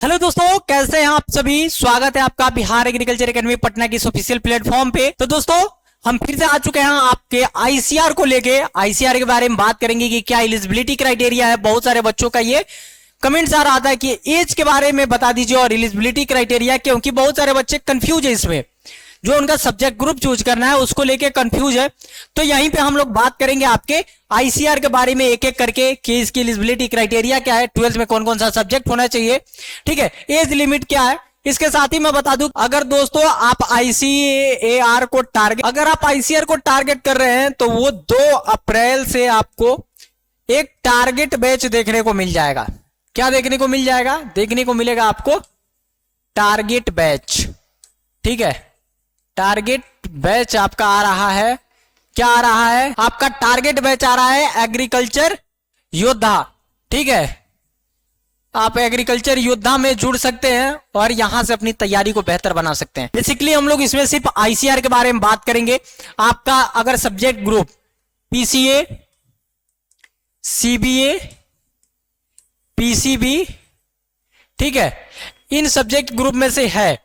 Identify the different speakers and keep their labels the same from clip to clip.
Speaker 1: Hello दोस्तों, कैसे हैं आप सभी। स्वागत है आपका बिहार एग्रीकल्चर एकेडमी पटना की इस ऑफिशियल प्लेटफॉर्म पे। तो दोस्तों, हम फिर से आ चुके हैं आपके आईसीआर को लेके। आईसीआर के बारे में बात करेंगे कि क्या एलिजिबिलिटी क्राइटेरिया है। बहुत सारे बच्चों का ये कमेंट्स आ रहा था कि एज के बारे में बता दीजिए और एलिजिबिलिटी क्राइटेरिया, क्योंकि बहुत सारे बच्चे कंफ्यूज है इसमें। जो उनका सब्जेक्ट ग्रुप चूज करना है उसको लेके कंफ्यूज है। तो यहीं पे हम लोग बात करेंगे आपके आईसीआर के बारे में एक एक करके कि इसकी एलिजिबिलिटी क्राइटेरिया क्या है, 12th में कौन कौन सा सब्जेक्ट होना चाहिए, ठीक है, एज लिमिट क्या है। इसके साथ ही मैं बता दूं, अगर दोस्तों आप आईसीआर को टारगेट कर रहे हैं तो वो 2 अप्रैल से आपको एक टारगेट बैच देखने को मिल जाएगा। क्या देखने को मिल जाएगा? देखने को मिलेगा आपको टारगेट बैच, ठीक है। टारगेट बैच आपका आ रहा है, क्या आ रहा है? आपका टारगेट बैच आ रहा है एग्रीकल्चर योद्धा, ठीक है। आप एग्रीकल्चर योद्धा में जुड़ सकते हैं और यहां से अपनी तैयारी को बेहतर बना सकते हैं। बेसिकली हम लोग इसमें सिर्फ आईसीआर के बारे में बात करेंगे। आपका अगर subject group PCA, CBA, PCB, ठीक है, इन सब्जेक्ट ग्रुप में से है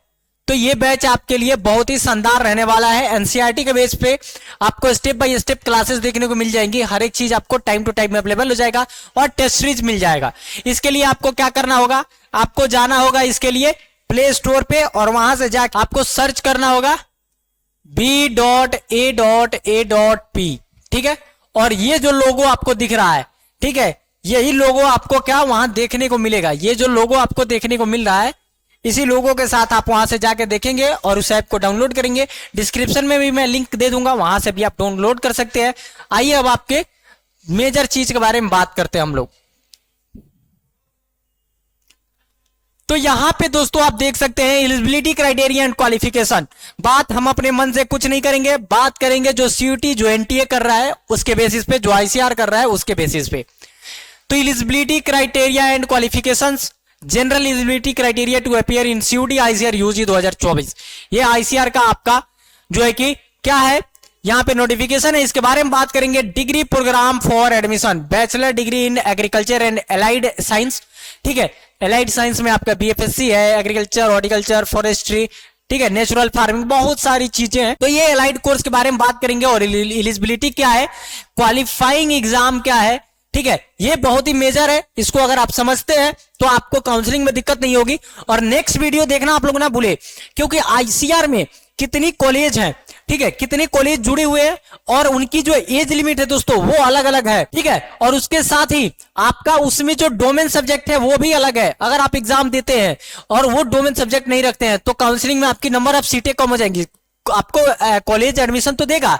Speaker 1: तो ये बैच आपके लिए बहुत ही शानदार रहने वाला है। एनसीईआरटी के बेस पे आपको स्टेप बाय स्टेप क्लासेस देखने को मिल जाएंगी। हर एक चीज आपको टाइम टू टाइम अवेलेबल हो जाएगा और टेस्ट सीरीज मिल जाएगा। इसके लिए आपको क्या करना होगा? आपको जाना होगा इसके लिए प्ले स्टोर पे और वहां से जाकर आपको सर्च करना होगा b.a.a.p, ठीक है। और ये जो लोगो आपको दिख रहा है, ठीक है, यही लोगो आपको क्या वहां देखने को मिलेगा। ये जो लोगो आपको देखने को मिल रहा है, इसी लोगों के साथ आप वहां से जाके देखेंगे और उस ऐप को डाउनलोड करेंगे। डिस्क्रिप्शन में भी मैं लिंक दे दूंगा, वहां से भी आप डाउनलोड कर सकते हैं। आइए अब आपके मेजर चीज के बारे में बात करते हैं हम लोग। तो यहां पे दोस्तों आप देख सकते हैं एलिजिबिलिटी क्राइटेरिया एंड क्वालिफिकेशन। बात हम अपने मन से कुछ नहीं करेंगे, बात करेंगे जो सीयूटी, जो एनटीए कर रहा है उसके बेसिस पे, जो आईसीआर कर रहा है उसके बेसिस पे। तो eligibility criteria and qualifications, general eligibility criteria to appear in CUET ICAR UG 2024। ये आईसीआर का आपका जो है कि क्या है, यहां पे नोटिफिकेशन है, इसके बारे में बात करेंगे। Degree program for admission, bachelor degree in agriculture and allied science, ठीक है। एलाइड साइंस में आपका बीएफएससी है, एग्रीकल्चर, हॉर्टिकल्चर, फॉरेस्ट्री, ठीक है, नेचुरल फार्मिंग, बहुत सारी चीजें हैं। तो ये एलाइड कोर्स के बारे में बात करेंगे। और एलिजिबिलिटी क्या है, क्वालिफाइंग एग्जाम क्या है, ठीक है, ये बहुत ही मेजर है। इसको अगर आप समझते हैं तो आपको काउंसलिंग में दिक्कत नहीं होगी। और नेक्स्ट वीडियो देखना आप लोग ना भूले, क्योंकि आईसीआर में कितनी कॉलेज हैं, ठीक है, कितने कॉलेज जुड़े हुए हैं और उनकी जो एज लिमिट है दोस्तों वो अलग अलग है, ठीक है। और उसके साथ ही आपका उसमें जो डोमेन सब्जेक्ट है वो भी अलग है। अगर आप एग्जाम देते हैं और वो डोमेन सब्जेक्ट नहीं रखते हैं तो काउंसलिंग में आपकी नंबर ऑफ सीटें कम हो जाएंगी। आपको कॉलेज एडमिशन तो देगा,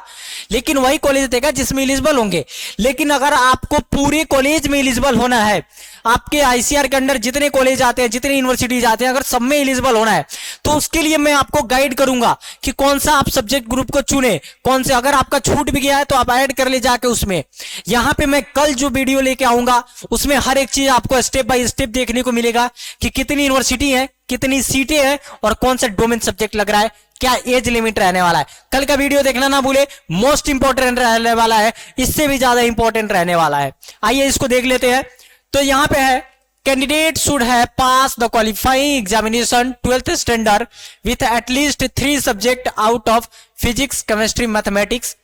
Speaker 1: लेकिन वही कॉलेज देगा जिसमें एलिजिबल होंगे। लेकिन अगर आपको पूरे कॉलेज में एलिजिबल होना है, आपके आईसीआर के अंडर जितने कॉलेज आते हैं, जितने यूनिवर्सिटीज आते हैं, अगर सब में एलिजिबल होना है तो उसके लिए मैं आपको गाइड करूंगा कि कौन सा आप सब्जेक्ट ग्रुप को चुने, कौन से। अगर आपका छूट भी गया है तो आप ऐड कर ले जाके उसमें। यहां पे मैं कल जो वीडियो लेके आऊंगा उसमें हर एक चीज आपको स्टेप बाय स्टेप देखने को मिलेगा कि कितनी यूनिवर्सिटी है, कितनी सीटें हैं और कौन सा डोमेन सब्जेक्ट लग रहा है, क्या एज लिमिट रहने वाला है। कल का वीडियो देखना ना भूले, मोस्ट इंपॉर्टेंट रहने वाला है, इससे भी ज्यादा इंपॉर्टेंट रहने वाला है। आइए इसको देख लेते हैं। तो यहां पे है, candidate should have pass the qualifying examination 12th standard with at least 3 subject out of physics, chemistry, mathematics,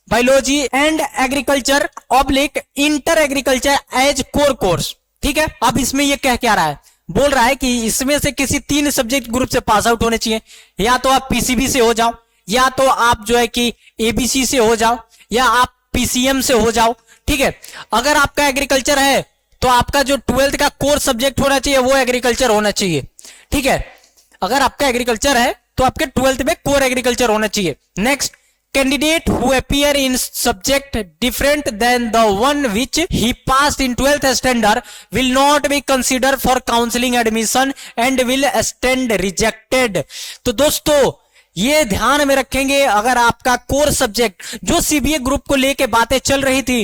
Speaker 1: biology and agriculture oblique inter agriculture as core course, ठीक है। अब इसमें ये कह क्या रहा है, बोल रहा है कि इसमें से किसी 3 सब्जेक्ट ग्रुप से पास आउट होने चाहिए। या तो आप पीसीबी से हो जाओ, या तो आप जो है कि एबीसी से हो जाओ, या आप पीसीएम से हो जाओ, ठीक है। अगर आपका एग्रीकल्चर है तो आपका जो 12th का कोर सब्जेक्ट होना चाहिए वो एग्रीकल्चर होना चाहिए, ठीक है। अगर आपका एग्रीकल्चर है तो आपके 12th में कोर एग्रीकल्चर होना चाहिए। Next, candidate who appear in subject different than the one which he passed in 12th standard will not be considered for counseling admission and will stand rejected। तो दोस्तों ये ध्यान में रखेंगे, अगर आपका कोर सब्जेक्ट जो सीबीए ग्रुप को लेके बातें चल रही थी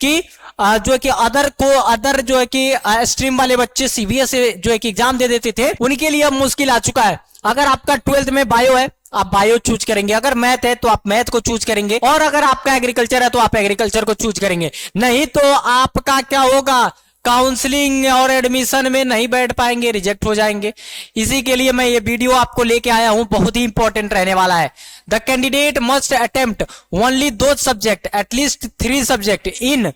Speaker 1: कि जो है कि अदर जो है कि स्ट्रीम वाले बच्चे सीबीए से जो है कि एग्जाम दे देते थे, उनके लिए अब मुश्किल आ चुका है। अगर आपका 12th में बायो है आप बायो चूज करेंगे, अगर मैथ है तो आप मैथ को चूज करेंगे, और अगर आपका एग्रीकल्चर है तो आप एग्रीकल्चर को चूज करेंगे। नहीं तो आपका क्या होगा, काउंसलिंग और एडमिशन में नहीं बैठ पाएंगे, रिजेक्ट हो जाएंगे। इसी के लिए मैं ये वीडियो आपको लेके आया हूं, बहुत ही इंपॉर्टेंट रहने वाला है। The candidate must attempt only दो subject at least 3 subject in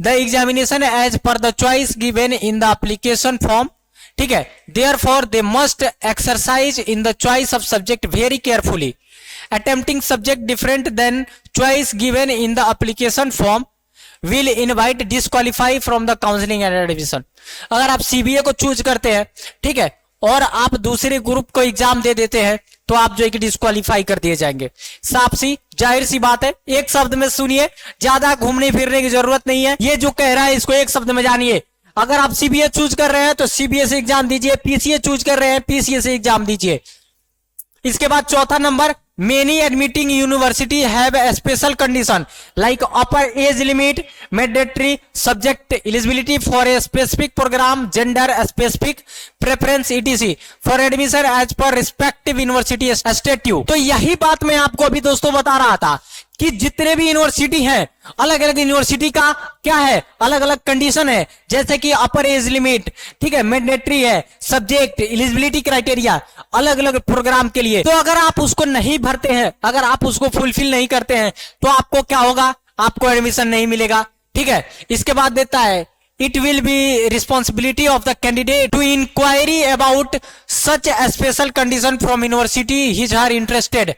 Speaker 1: the examination as per the choice given in the application form. ठीक है, therefore they must exercise in the choice of subject very carefully. Attempting subject different than choice given in the application form will invite disqualify from the counseling and admission। अगर आप CBA को choose करते हैं, ठीक है, और आप दूसरे ग्रुप को एग्जाम दे देते हैं तो आप जो है कि डिस्क्वालीफाई कर दिए जाएंगे। साफ सी जाहिर सी बात है, एक शब्द में सुनिए, ज्यादा घूमने फिरने की जरूरत नहीं है। ये जो कह रहा है इसको एक शब्द में जानिए। अगर आप सीबीए चूज कर रहे हैं तो सीबीए से एग्जाम दीजिए, पीसीए चूज कर रहे हैं पीसीए से एग्जाम दीजिए। इसके बाद चौथा number, many admitting university have a special condition like upper age limit, mandatory subject eligibility for a specific program, gender specific preference etc for admission as per respective university statute. तो यही बात मैं आपको अभी दोस्तों बता रहा था कि जितने भी यूनिवर्सिटी हैं, अलग अलग यूनिवर्सिटी का क्या है, अलग अलग कंडीशन है। जैसे कि अपर एज लिमिट, ठीक है, मैंडेटरी है, सब्जेक्ट एलिजिबिलिटी क्राइटेरिया अलग अलग प्रोग्राम के लिए। तो अगर आप उसको नहीं भरते हैं, अगर आप उसको फुलफिल नहीं करते हैं तो आपको क्या होगा, आपको एडमिशन नहीं मिलेगा। ठीक है, इसके बाद देता है it will be responsibility of the candidate to inquiry about such a special condition from university he or her interested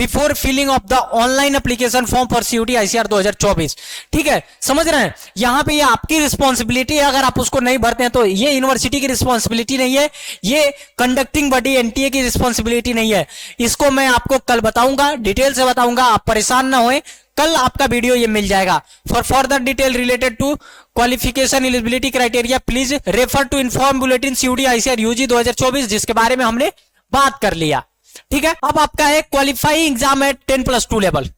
Speaker 1: before filling of the online application form for CUET ICAR 2024। ठीक है, समझ रहे हैं, यहां पे ये आपकी रिस्पॉन्सिबिलिटी है। अगर आप उसको नहीं भरते हैं तो ये यूनिवर्सिटी की रिस्पॉन्सिबिलिटी नहीं है, ये कंडक्टिंग बॉडी एनटीए की रिस्पॉन्सिबिलिटी नहीं है। इसको मैं आपको कल बताऊंगा, डिटेल से बताऊंगा, आप परेशान ना होए, कल आपका वीडियो ये मिल जाएगा। For further detail related to qualification eligibility criteria please refer to inform bulletin CUET ICAR UG 2024, जिसके बारे में हमने बात कर लिया। ठीक है, अब आपका है क्वालिफाइंग एग्जाम है 10+2 level.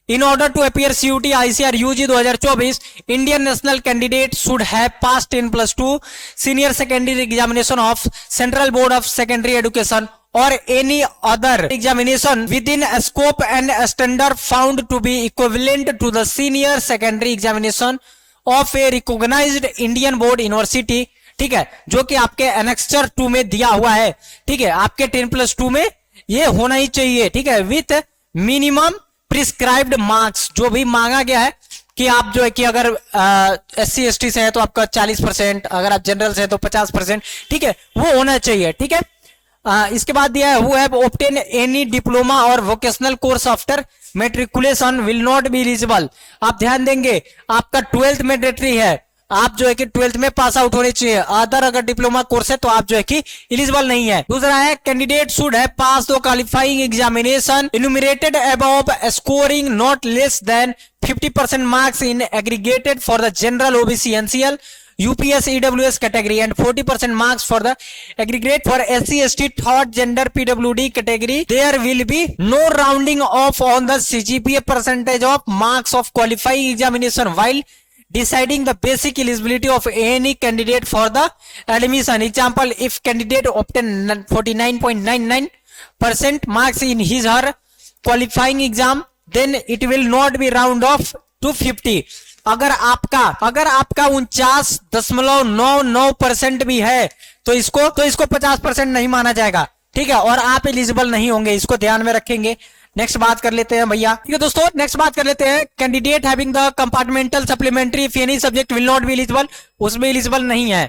Speaker 1: In order to appear CUET ICAR UG 2024, Indian national candidate should have passed 10+2 senior secondary examination of Central Board of Secondary Education or any other examination within a scope and a standard found to be equivalent to the senior secondary examination of a recognized Indian board university। ठीक है, जो कि आपके annexure 2 में दिया हुआ है। ठीक है, आपके 10+2 में ये होना ही चाहिए। ठीक है, विथ मिनिमम प्रिस्क्राइब्ड मार्क्स, जो भी मांगा गया है कि आप जो है कि अगर SC ST से है तो आपका 40%, अगर आप जनरल से है तो 50%, ठीक है, वो होना चाहिए। ठीक है, इसके बाद दिया है, who have obtain any diploma or vocational course after matriculation will not be eligible. आप ध्यान देंगे, आपका 12th मैंडेटरी है, आप जो है कि 12th में पास आउट होने चाहिए। अदर अगर डिप्लोमा कोर्स है तो आप जो है कि एलिजिबल नहीं है। दूसरा है, candidate should have pass the qualifying examination enumerated above scoring not less than 50% marks in aggregated for the general OBC NCL UPS EWS category and 40% marks for the aggregate for SC ST third gender PWD category। There will be no rounding off on the CGPA percentage of marks of qualifying examination while deciding the basic eligibility of any candidate for the admission। Example, if candidate obtain 49.99% marks in his or her qualifying exam, then it will not be round off to 50। अगर आपका 49.99% भी है तो इसको 50% नहीं माना जाएगा। ठीक है, और आप एलिजिबल नहीं होंगे, इसको ध्यान में रखेंगे। नेक्स्ट बात कर लेते हैं भैया। ठीक है दोस्तों, नेक्स्ट बात कर लेते हैं, candidate having the compartmental supplementary if any subject will not be eligible, उसमें एलिजिबल नहीं है।